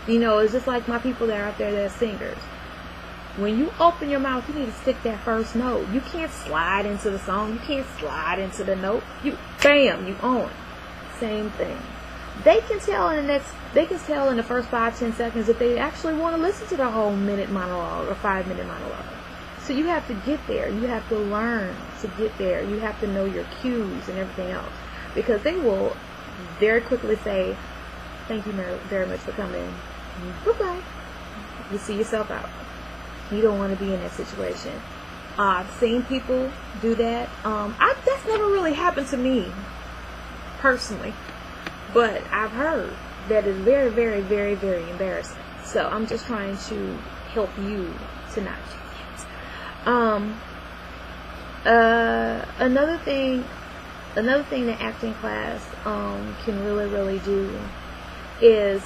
You know, it's just like my people that are out there that are singers. When you open your mouth, you need to stick that first note. You can't slide into the song. You can't slide into the note. You, bam, you own. Same thing. They can tell in the first 5-10 seconds if they actually want to listen to the whole minute monologue or 5-minute monologue. So you have to get there. You have to learn to get there. You have to know your cues and everything else, because they will very quickly say, "Thank you very much for coming. Bye-bye." You see yourself out. You don't want to be in that situation. I've seen people do that. That's never really happened to me personally, but I've heard that is very, very, very, very embarrassing. So I'm just trying to help you to not do that. Another thing that acting class can really, really do is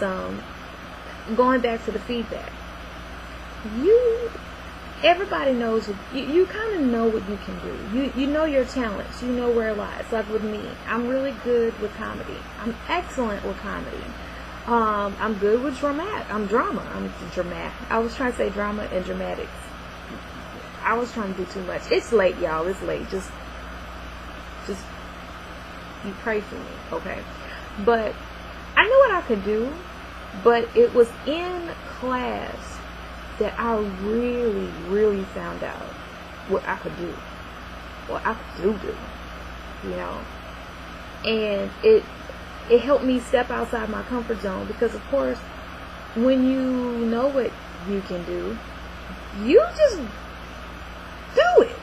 going back to the feedback. Everybody knows, you kind of know what you can do. You know your talents. You know where it lies. Like with me, I'm really good with comedy. I'm excellent with comedy. I'm good with drama. I'm dramatic. I was trying to say drama and dramatics. I was trying to do too much. It's late, y'all. It's late. Just you pray for me, okay? But I knew what I could do, but it was in class that I really, really found out what I could do. What I could do, you know. And it helped me step outside my comfort zone, because of course, when you know what you can do, you just do it.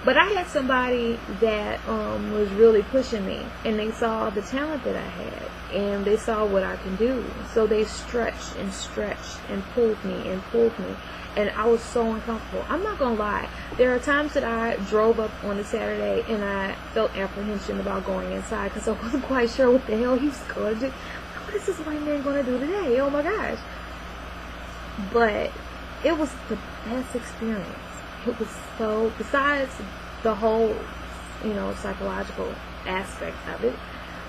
But I had somebody that was really pushing me, and they saw the talent that I had, and they saw what I can do. So they stretched and pulled me, and I was so uncomfortable. I'm not gonna lie. There are times that I drove up on a Saturday and I felt apprehension about going inside, because I wasn't quite sure what the hell he was going to do. What is this white man going to do today? Oh my gosh. But it was the best experience. It was so, besides the whole, psychological aspect of it,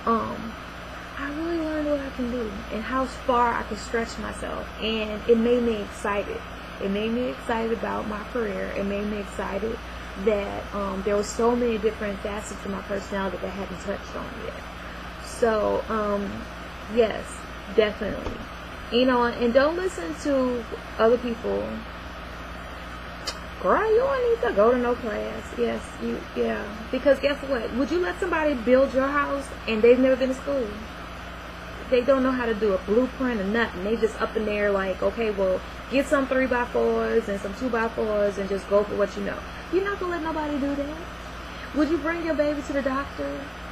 I really learned what I can do and how far I can stretch myself, and it made me excited. It made me excited about my career. It made me excited that there were so many different facets of my personality that I hadn't touched on yet. So, yes, definitely. And don't listen to other people. Girl, you don't need to go to no class. Yes, because guess what? Would you let somebody build your house and they've never been to school? They don't know how to do a blueprint or nothing. They just up in there like, okay, well, get some 3x4s and some 2x4s and just go for what you know. You're not gonna let nobody do that. Would you bring your baby to the doctor,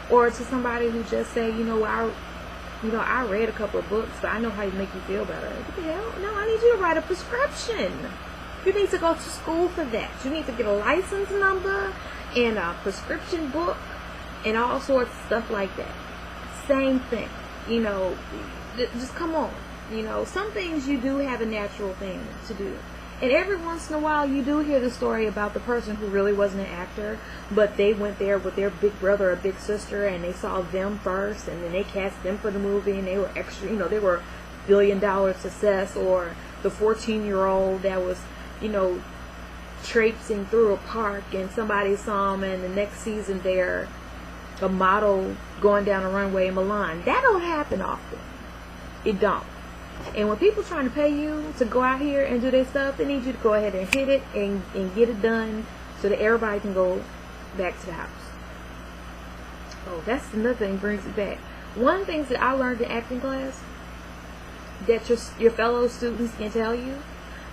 or to somebody who just say, I read a couple of books, but I know how to make you feel better? What the hell? No, I need you to write a prescription. You need to go to school for that. You need to get a license number and a prescription book and all sorts of stuff like that. Same thing. Just come on. Some things you do have a natural thing to do. And every once in a while you do hear the story about the person who really wasn't an actor, but they went there with their big brother or big sister, and they saw them first, and then they cast them for the movie, and they were extra, they were $1 billion success. Or the 14-year-old that was, traipsing through a park, and somebody saw him, and the next season they're a model going down a runway in Milan. That don't happen often. It don't. And when people trying to pay you to go out here and do their stuff, they need you to go ahead and hit it and get it done so that everybody can go back to the house. Oh, that's another thing, brings it back. One of the things that I learned in acting class that your fellow students can tell you,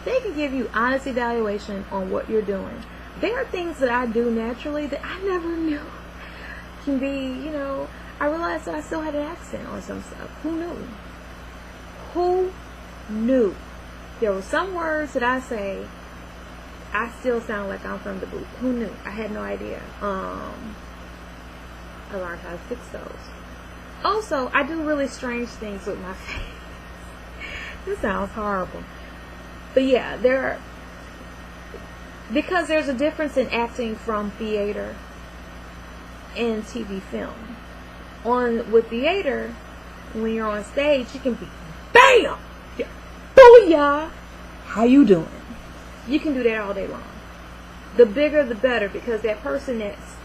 they can give you honest evaluation on what you're doing. There are things that I do naturally that I never knew can be, I realized that I still had an accent on some stuff. Who knew? Who knew? There were some words that I say, I still sound like I'm from the booth. Who knew? I had no idea. I learned how to fix those. Also, I do really strange things with my face. This sounds horrible. But yeah, because there's a difference in acting from theater and TV film. With theater, when you're on stage, you can be BAM! Booyah! How you doing? You can do that all day long. The bigger the better, because that person that's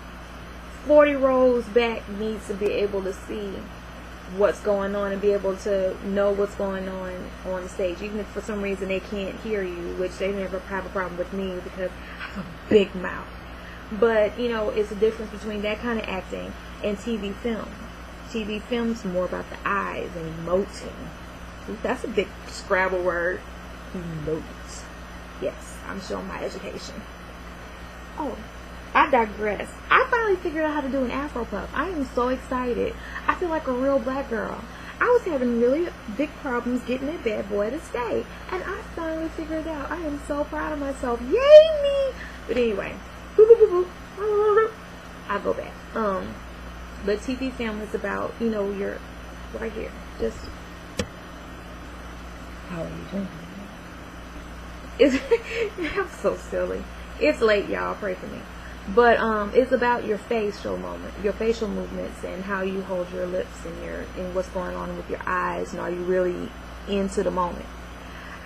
40 rows back needs to be able to see what's going on and be able to know what's going on the stage, even if for some reason they can't hear you, which they never have a problem with me because I have a big mouth. But you know, it's a difference between that kind of acting and TV film. TV film's more about the eyes and emoting. Ooh, that's a big Scrabble word. Emote. Yes, I'm showing my education. Oh, I digress. I finally figured out how to do an Afro puff. I am so excited. I feel like a real black girl. I was having really big problems getting that bad boy to stay, and I finally figured it out. I am so proud of myself. Yay me! But anyway, boop, boop, boop, boop. I'll go back. But TV film is about, you know, you're right here. Just, how are you doing? I'm so silly. It's late, y'all. Pray for me. But it's about your facial movements, and how you hold your lips, and what's going on with your eyes, and are you really into the moment.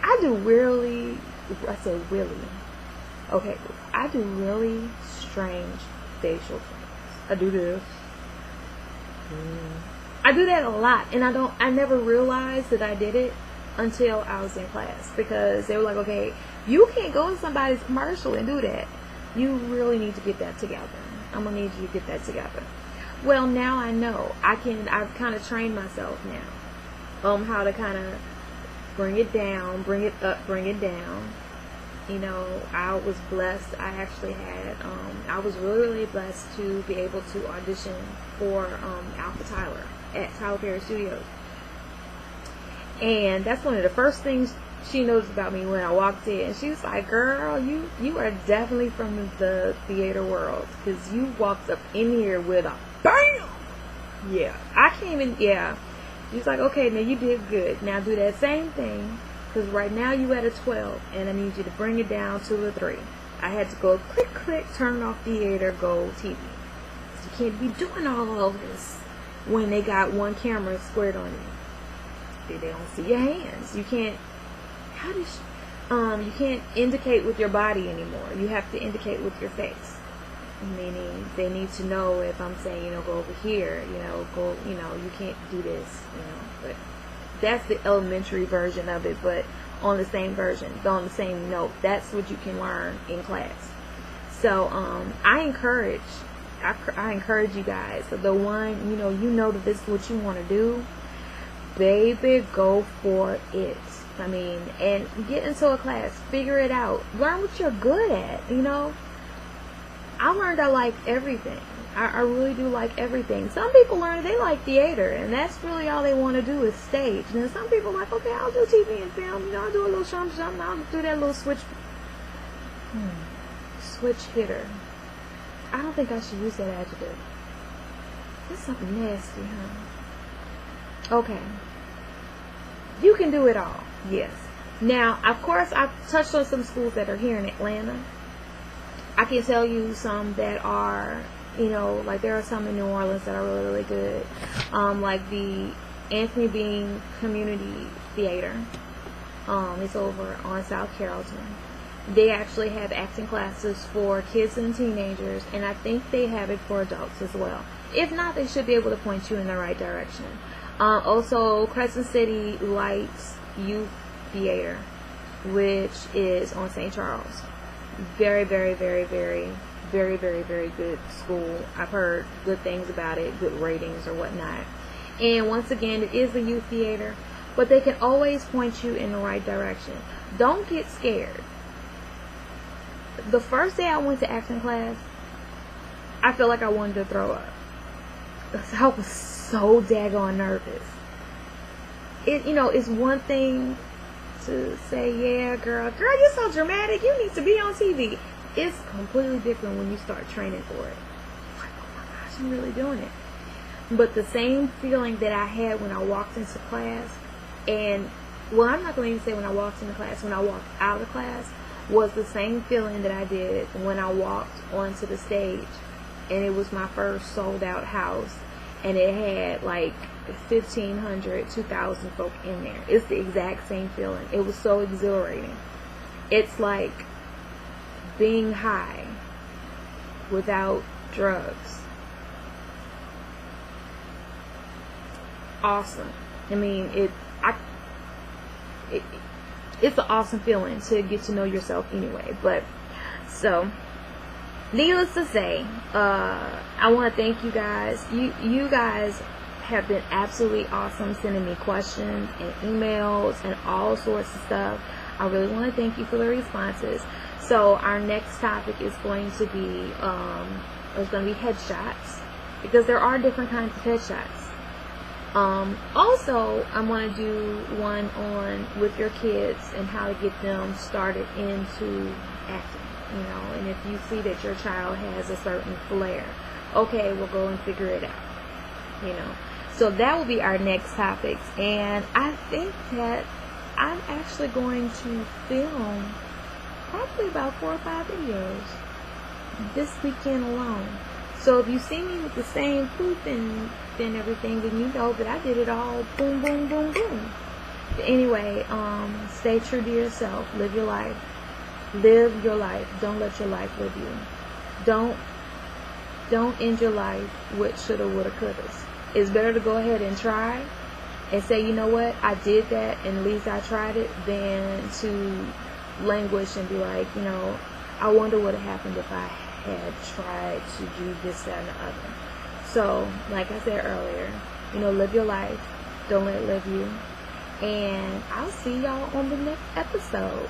I do really strange facial things. I do this. I do that a lot, and I never realized that I did it until I was in class, because they were like, okay, you can't go in somebody's commercial and do that. You really need to get that together. I'm gonna need you to get that together. Well, now I know. I've kind of trained myself now how to kind of bring it down, bring it up, bring it down. You know, I was blessed. I was really blessed to be able to audition for Alpha Tyler at Tyler Perry Studios. And that's one of the first things she noticed about me when I walked in. She was like, girl, you are definitely from the theater world, because you walked up in here with a BAM! Yeah, I came in, yeah. She's like, okay, now you did good. Now do that same thing, because right now you at a 12, and I need you to bring it down to a 3. I had to go click, click, turn off theater, go TV. You can't be doing all of this when they got one camera squared on you. They don't see your hands. You can't. You can't indicate with your body anymore. You have to indicate with your face. Meaning, they need to know if I'm saying, you know, go over here. You know, go. You know, you can't do this. You know, but that's the elementary version of it. But on the same version, on the same note, that's what you can learn in class. So I encourage you guys. The one, you know that this is what you want to do. Baby, go for it. I mean, and get into a class, figure it out, learn what you're good at. You know, I learned I like everything. I really do like everything. Some people learn they like theater, and that's really all they want to do is stage. And then some people are like, okay, I'll do TV and film. You know, I'll do a little something. I'll do that little switch hitter. I don't think I should use that adjective. That's something nasty, huh? Okay. You can do it all. Yes. Now, of course, I've touched on some schools that are here in Atlanta. I can tell you some that are, you know, like there are some in New Orleans that are really good. Like the Anthony Bean Community Theater. It's over on South Carrollton. They actually have acting classes for kids and teenagers, and I think they have it for adults as well. If not, they should be able to point you in the right direction. Also, Crescent City Lights Youth Theater, which is on St. Charles. Very good school. I've heard good things about it, good ratings or whatnot. And once again, it is a youth theater, but they can always point you in the right direction. Don't get scared. The first day I went to acting class, I felt like I wanted to throw up. I was so daggone nervous. It's one thing to say, yeah, girl, you're so dramatic, you need to be on TV. It's completely different when you start training for it. Like, oh my gosh, I'm really doing it. But the same feeling that I had when I walked into class, and, well, I'm not going to even say when I walked into class, when I walked out of class, was the same feeling that I did when I walked onto the stage, and it was my first sold out house. and it had like 1,500, 2,000 folk in there. It's the exact same feeling. It was so exhilarating. It's like being high without drugs. Awesome. I mean, it's an awesome feeling to get to know yourself anyway. But so, needless to say, I want to thank you guys. You guys have been absolutely awesome, sending me questions and emails and all sorts of stuff. I really want to thank you for the responses. So our next topic is going to be headshots, because there are different kinds of headshots. Also, I want to do one on with your kids and how to get them started into acting. You know, and if you see that your child has a certain flair, okay, we'll go and figure it out. You know, so that will be our next topics, and I think that I'm actually going to film probably about 4 or 5 videos this weekend alone. So if you see me with the same poop and everything, then you know that I did it all boom, boom, boom, boom. But anyway, stay true to yourself. Live your life. Live your life. Don't let your life live you. Don't end your life with shoulda, woulda, couldas. It's better to go ahead and try and say, you know what, I did that and at least I tried it, than to languish and be like, you know, I wonder what would have happened if I had tried to do this, that, and the other. So, like I said earlier, you know, live your life. Don't let it live you. And I'll see y'all on the next episode.